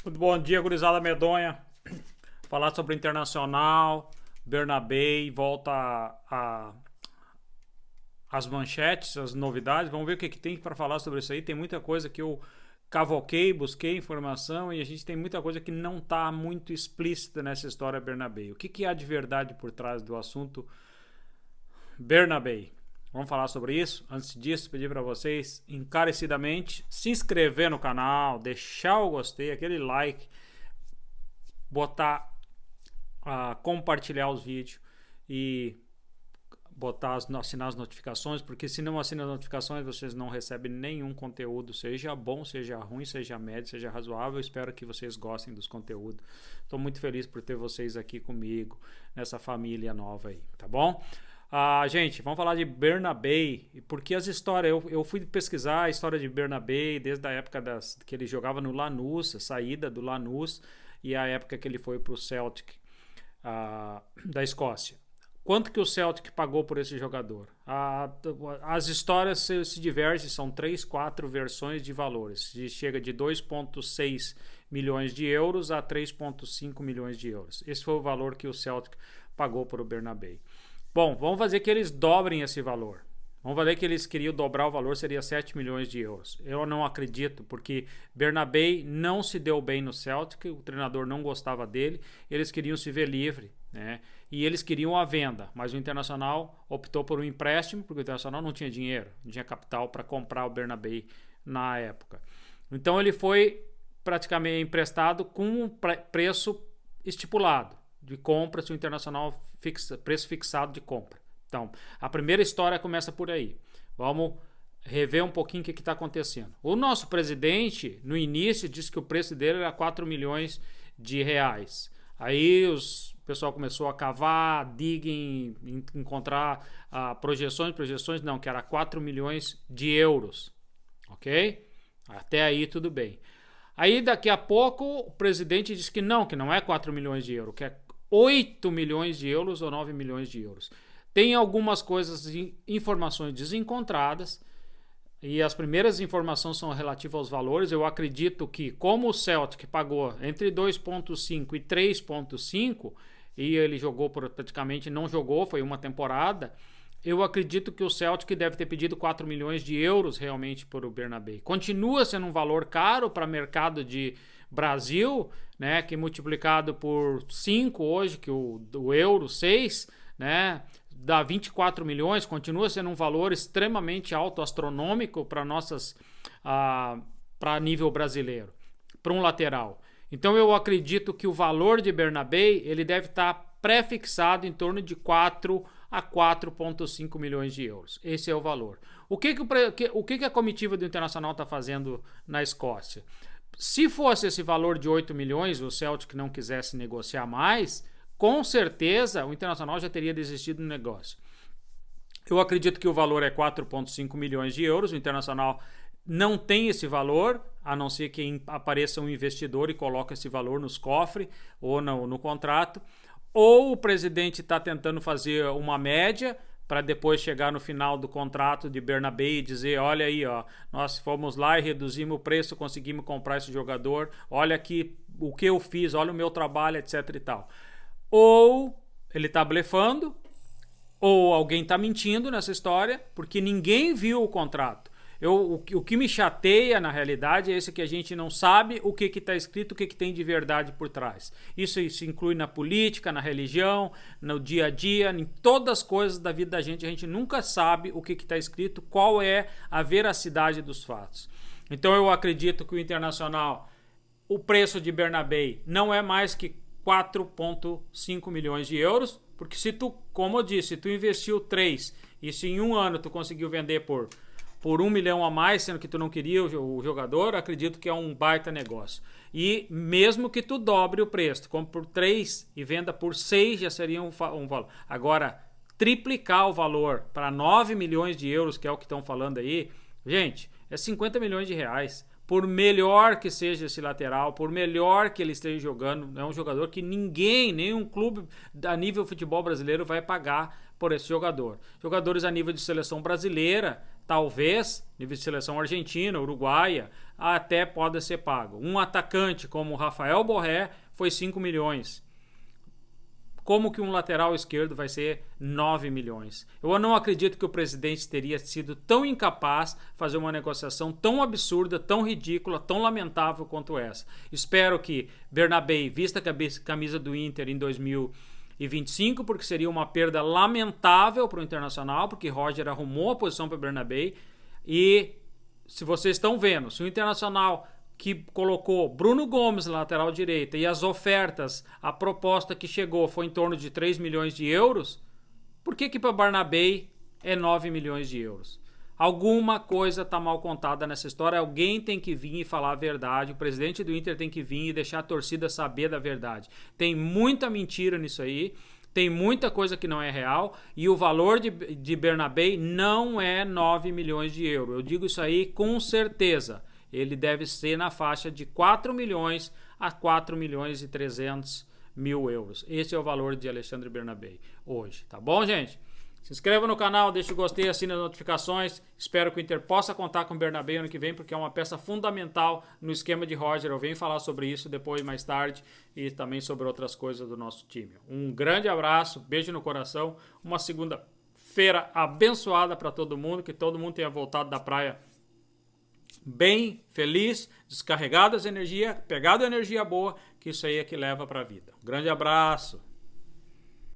Muito bom dia, gurizada medonha. Falar sobre o Internacional, Bernabéu, volta as manchetes, as novidades. Vamos ver o que tem para falar sobre isso aí. Tem muita coisa que eu cavoquei, busquei informação e a gente tem muita coisa que não está muito explícita nessa história Bernabéu. O que há de verdade por trás do assunto Bernabéu? Vamos falar sobre isso. Antes disso, pedir para vocês encarecidamente se inscrever no canal, deixar o gostei, aquele like, botar, compartilhar os vídeos e assinar as notificações, porque se não assinar as notificações vocês não recebem nenhum conteúdo, seja bom, seja ruim, seja médio, seja razoável. Eu espero que vocês gostem dos conteúdos. Estou muito feliz por ter vocês aqui comigo nessa família nova aí, tá bom? Gente, vamos falar de Bernabéu, porque as histórias, eu fui pesquisar a história de Bernabéu desde a época que ele jogava no Lanús, a saída do Lanús, e a época que ele foi para o Celtic da Escócia. Quanto que o Celtic pagou por esse jogador? As histórias se divergem, são 3, 4 versões de valores. Chega de 2,6 milhões de euros a 3,5 milhões de euros. Esse foi o valor que o Celtic pagou por o Bernabéu. Bom, vamos fazer que eles dobrem esse valor. Vamos fazer que eles queriam dobrar o valor, seria 7 milhões de euros. Eu não acredito, porque Bernabéu não se deu bem no Celtic, o treinador não gostava dele, eles queriam se ver livre, né? E eles queriam a venda, mas o Internacional optou por um empréstimo, porque o Internacional não tinha dinheiro, não tinha capital para comprar o Bernabéu na época. Então ele foi praticamente emprestado com um preço estipulado de compra, se o Internacional preço fixado de compra. Então, a primeira história começa por aí. Vamos rever um pouquinho o que está acontecendo. O nosso presidente, no início, disse que o preço dele era 4 milhões de reais. Aí o pessoal começou a cavar, encontrar projeções, não, que era 4 milhões de euros. Ok? Até aí tudo bem. Aí daqui a pouco o presidente disse que não é 4 milhões de euros, que é 8 milhões de euros ou 9 milhões de euros. Tem algumas coisas, informações desencontradas, e as primeiras informações são relativas aos valores. Eu acredito que, como o Celtic pagou entre 2,5 e 3,5, e ele jogou praticamente, não jogou, foi uma temporada, eu acredito que o Celtic deve ter pedido 4 milhões de euros realmente por o Bernabéu. Continua sendo um valor caro para o mercado de Brasil, né, que multiplicado por 5 hoje, que o euro 6, né, dá 24 milhões, continua sendo um valor extremamente alto, astronômico para para nível brasileiro, para um lateral. Então eu acredito que o valor de Bernabéu ele deve estar pré-fixado em torno de 4 a 4,5 milhões de euros. Esse é o valor. O que a comitiva do Internacional está fazendo na Escócia? Se fosse esse valor de 8 milhões, o Celtic não quisesse negociar mais, com certeza o Internacional já teria desistido do negócio. Eu acredito que o valor é 4,5 milhões de euros. O Internacional não tem esse valor, a não ser que apareça um investidor e coloque esse valor nos cofres ou no contrato. Ou o presidente está tentando fazer uma média para depois chegar no final do contrato de Bernabéu e dizer, olha aí, ó, nós fomos lá e reduzimos o preço, conseguimos comprar esse jogador, olha aqui o que eu fiz, olha o meu trabalho, etc e tal. Ou ele está blefando, ou alguém está mentindo nessa história, porque ninguém viu o contrato. O que me chateia, na realidade, é esse que a gente não sabe o que está escrito, o que tem de verdade por trás. Isso inclui na política, na religião, no dia a dia, em todas as coisas da vida da gente. A gente nunca sabe o que está escrito, qual é a veracidade dos fatos. Então eu acredito que o Internacional, o preço de Bernabéu não é mais que 4,5 milhões de euros, porque se tu, como eu disse, se tu investiu 3 e se em um ano tu conseguiu vender por 1 milhão a mais, sendo que tu não queria o jogador, acredito que é um baita negócio. E mesmo que tu dobre o preço, compre por 3 e venda por 6, já seria um valor. Agora, triplicar o valor para 9 milhões de euros, que é o que estão falando aí, gente, é 50 milhões de reais. Por melhor que seja esse lateral, por melhor que ele esteja jogando, é um jogador que nenhum clube a nível futebol brasileiro vai pagar por esse jogador. Jogadores a nível de seleção brasileira talvez, nível de seleção argentina, uruguaia, até pode ser pago. Um atacante como o Rafael Borré foi 5 milhões. Como que um lateral esquerdo vai ser 9 milhões? Eu não acredito que o presidente teria sido tão incapaz de fazer uma negociação tão absurda, tão ridícula, tão lamentável quanto essa. Espero que Bernabé vista a camisa do Inter em 2025, porque seria uma perda lamentável para o Internacional, porque Roger arrumou a posição para Bernabé. E se vocês estão vendo, se o Internacional que colocou Bruno Gomes lateral direita e as ofertas, a proposta que chegou foi em torno de 3 milhões de euros, por que para Bernabé é 9 milhões de euros? Alguma coisa está mal contada nessa história, alguém tem que vir e falar a verdade, o presidente do Inter tem que vir e deixar a torcida saber da verdade. Tem muita mentira nisso aí, tem muita coisa que não é real e o valor de Bernabé não é 9 milhões de euros. Eu digo isso aí com certeza. Ele deve ser na faixa de 4 milhões a 4 milhões e 300 mil euros. Esse é o valor de Alexandre Bernabé hoje, tá bom, gente? Se inscreva no canal, deixa o gostei, assine as notificações. Espero que o Inter possa contar com o Bernabé ano que vem, porque é uma peça fundamental no esquema de Roger. Eu venho falar sobre isso depois, mais tarde, e também sobre outras coisas do nosso time. Um grande abraço, beijo no coração, uma segunda-feira abençoada para todo mundo, que todo mundo tenha voltado da praia bem, feliz, descarregado as energias, pegado energia boa, que isso aí é que leva para a vida. Um grande abraço.